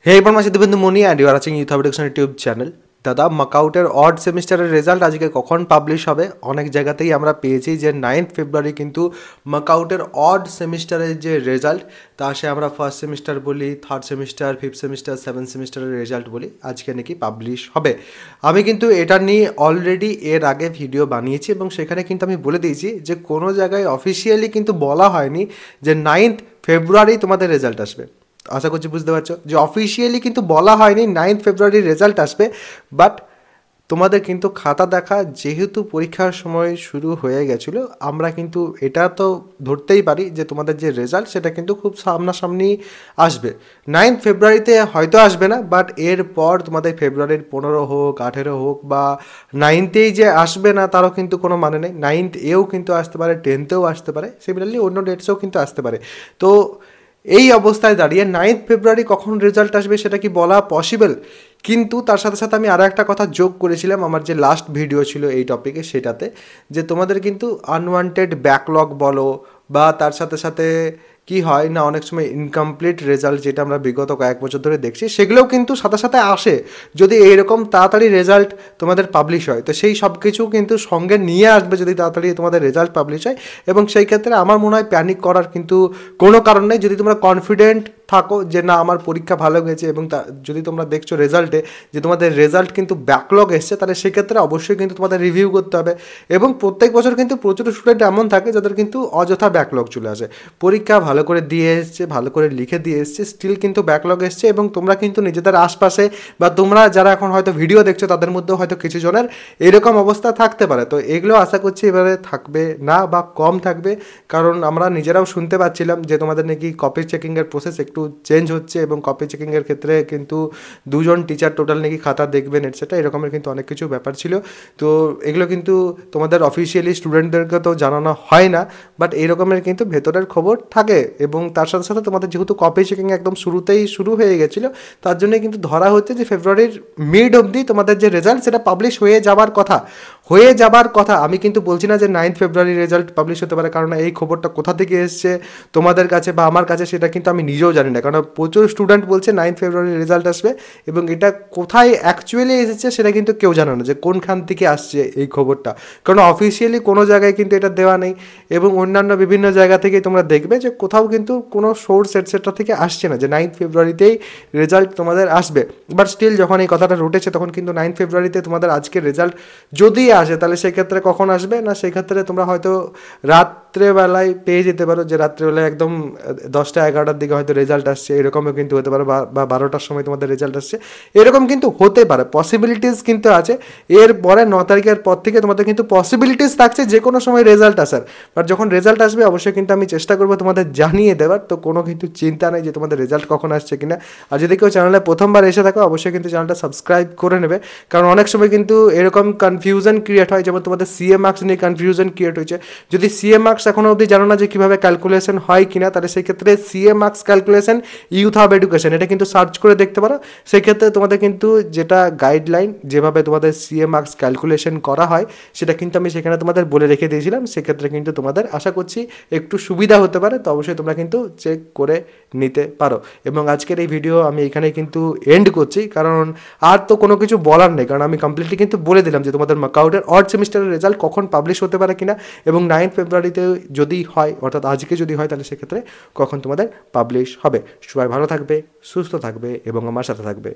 Hey everyone, my Siddhu Moni and you are watching Youth Education YouTube channel. দাদা মাকআউটের odd সেমিস্টারের result আজকে কখন publish হবে? অনেক জায়গাতেই আমরা পেয়েছি যে 9th ফেব্রুয়ারি কিন্তু মাকআউটের অড সেমিস্টারের যে রেজাল্ট তা সে আমরা ফার্স্ট সেমিস্টার বলি, third semester, fifth semester, seventh সেমিস্টারের রেজাল্ট বলি, আজকে নাকি পাবলিশ হবে। আমি কিন্তু এটা নিয়ে অলরেডি এর আগে ভিডিও বানিয়েছি এবং সেখানে কিন্তু আমি বলে দিয়েছি যে কোনো জায়গায় অফিসিয়ালি কিন্তু বলা হয়নি যে 9th ফেব্রুয়ারি তোমাদের রেজাল্ট আসবে। আশা করছি বুঝতে পারছো যে অফিসিয়ালি কিন্তু বলা হয়নি 9th ফেব্রুয়ারি রেজাল্ট আসবে, বাট তোমাদের কিন্তু খাতা দেখা যেহেতু পরীক্ষার সময় শুরু হয়ে গেছিলো, আমরা কিন্তু এটা তো ধরতেই পারি যে তোমাদের যে রেজাল্ট সেটা কিন্তু খুব সামনাসামনি আসবে। 9th ফেব্রুয়ারিতে হয়তো আসবে না, বাট এরপর তোমাদের ফেব্রুয়ারির 15 হোক, 18 হোক বা 9th-এই যে আসবে না তারও কিন্তু কোনো মানে নেই। 9th-এও কিন্তু আসতে পারে, 10th-এও আসতে পারে, সিমিলারলি অন্য ডেটসেও কিন্তু আসতে পারে। তো এই অবস্থায় দাঁড়িয়ে 9th ফেব্রুয়ারি কখন রেজাল্ট আসবে সেটা কি বলা পসিবল? কিন্তু তার সাথে সাথে আমি আরও একটা কথা যোগ করেছিলাম আমার যে লাস্ট ভিডিও ছিল এই টপিকে, সেটাতে যে তোমাদের কিন্তু আনওয়ান্টেড ব্যাকলগ বলো বা তার সাথে সাথে কি হয় না, অনেক সময় ইনকমপ্লিট রেজাল্ট যেটা আমরা বিগত কয়েক বছর ধরে দেখছি সেগুলোও কিন্তু সাথে সাথে আসে। যদি এইরকম তাড়াতাড়ি রেজাল্ট তোমাদের পাবলিশ হয় তো সেই সব কিছু কিন্তু সঙ্গে নিয়ে আসবে যদি তাড়াতাড়ি তোমাদের রেজাল্ট পাবলিশ হয়, এবং সেই ক্ষেত্রে আমার মনে হয় প্যানিক করার কিন্তু কোনো কারণ নেই। যদি তোমরা কনফিডেন্ট থাকো যে না আমার পরীক্ষা ভালো হয়েছে এবং যদি তোমরা দেখছো রেজাল্টে যে তোমাদের রেজাল্ট কিন্তু ব্যাকলগ এসছে, তাহলে সেক্ষেত্রে অবশ্যই কিন্তু তোমাদের রিভিউ করতে হবে। এবং প্রত্যেক বছর কিন্তু প্রচুর স্টুডেন্ট এমন থাকে যাদের কিন্তু অযথা ব্যাকলগ চলে আসে, পরীক্ষা ভালো করে দিয়ে এসছে, ভালো করে লিখে দিয়ে এসছে, স্টিল কিন্তু ব্যাকলগ এসছে। এবং তোমরা কিন্তু নিজেদের আশপাশে বা তোমরা যারা এখন হয়তো ভিডিও দেখছো তাদের মধ্যেও হয়তো কিছু জনের এরকম অবস্থা থাকতে পারে। তো এগুলো আশা করছি এবারে থাকবে না বা কম থাকবে, কারণ আমরা নিজেরাও শুনতে পাচ্ছিলাম যে তোমাদের নাকি কপি চেকিংয়ের প্রসেস একটু চেঞ্জ হচ্ছে এবং কপি চেকিংয়ের ক্ষেত্রে কিন্তু 2 জন টিচার টোটাল নাকি খাতা দেখবেন এটসেট্রা, এরকমের কিন্তু অনেক কিছু ব্যাপার ছিল। তো এগুলো কিন্তু তোমাদের অফিসিয়ালি স্টুডেন্টদেরকে তো জানানো হয় না, বাট এইরকমের কিন্তু ভেতরের খবর থাকে। এবং তার সাথে সাথে তোমাদের যেহেতু কপি চেকিং একদম শুরুতেই শুরু হয়ে গেছিলো, তার জন্য কিন্তু ধরা হচ্ছে যে ফেব্রুয়ারির মিড অবধি তোমাদের যে রেজাল্ট সেটা পাবলিশ হয়ে যাবার কথা। আমি কিন্তু বলছি না যে 9th ফেব্রুয়ারি রেজাল্ট পাবলিশ হতে পারে, কারণ এই খবরটা কোথা থেকে এসছে তোমাদের কাছে বা আমার কাছে সেটা কিন্তু আমি নিজেও জানি না, কারণ প্রচুর স্টুডেন্ট বলছে 9th ফেব্রুয়ারি রেজাল্ট আসবে, এবং এটা কোথায় অ্যাকচুয়ালি এসেছে সেটা কিন্তু কেউ জানে না যে কোনখান থেকে আসছে এই খবরটা, কারণ অফিসিয়ালি কোনো জায়গায় কিন্তু এটা দেওয়া নেই। এবং অন্যান্য বিভিন্ন জায়গা থেকে তোমরা দেখবে যে কোথাও কিন্তু কোনো সোর্স এটসেট্রা থেকে আসছে না যে 9th ফেব্রুয়ারিতেই রেজাল্ট তোমাদের আসবে। বাট স্টিল যখন এই কথাটা রটেছে তখন কিন্তু 9th ফেব্রুয়ারিতে তোমাদের আজকের রেজাল্ট যদি আসে তাহলে সেক্ষেত্রে কখন আসবে না, সেক্ষেত্রে তোমরা হয়তো রাত্রেবেলায় পেয়ে যেতে পারো, যে রাত্রেবেলায় একদম 10টা 11টার দিকে হয়তো রেজাল্ট আসছে, এরকমও কিন্তু হতে পারে, বা 12টার সময় তোমাদের রেজাল্ট আসছে, এরকম কিন্তু হতে পারে, পসিবিলিটিস কিন্তু আছে। এরপরে 9 তারিখের পর থেকে তোমাদের কিন্তু পসিবিলিটিস থাকছে যে কোনো সময় রেজাল্ট আসার, বাট যখন রেজাল্ট আসবে অবশ্যই কিন্তু আমি চেষ্টা করবো তোমাদের জানিয়ে দেওয়ার। তো কোনো কিন্তু চিন্তা নেই যে তোমাদের রেজাল্ট কখন আসছে কিনা। আর যদি কেউ চ্যানেলে প্রথমবার এসে থাকো অবশ্যই কিন্তু চ্যানেলটা সাবস্ক্রাইব করে নেবে, কারণ অনেক সময় কিন্তু এরকম কনফিউশন ক্রিয়েট হয়, যেমন তোমাদের সিএ মার্কস নিয়ে কনফিউশন ক্রিয়েট হয়েছে। যদি সিএ মার্কস এখনও অবধি জানো না যে কীভাবে ক্যালকুলেশন হয় কিনা, তাহলে সেক্ষেত্রে CA marks calculation youth hub education এটা কিন্তু সার্চ করে দেখতে পারো। সেক্ষেত্রে তোমাদের কিন্তু যেটা গাইডলাইন যেভাবে তোমাদের সিএ মার্কস ক্যালকুলেশন করা হয় সেটা কিন্তু আমি সেখানে তোমাদের বলে রেখে দিয়েছিলাম। সেক্ষেত্রে কিন্তু তোমাদের আশা করছি একটু সুবিধা হতে পারে, তো অবশ্যই তোমরা কিন্তু চেক করে নিতে পারো। এবং আজকের এই ভিডিও আমি এখানেই কিন্তু এন্ড করছি, কারণ আর তো কোনো কিছু বলার নেই, কারণ আমি কমপ্লিটলি কিন্তু বলে দিলাম যে তোমাদের মাকআউটের অড সেমিস্টারের রেজাল্ট কখন পাবলিশ হতে পারে কিনা, এবং 9th ফেব্রুয়ারিতে যদি হয়, অর্থাৎ আজকে যদি হয়, তাহলে সেক্ষেত্রে কখন তোমাদের পাবলিশ হবে। সবাই ভালো থাকবে, সুস্থ থাকবে এবং আমার সাথে থাকবে।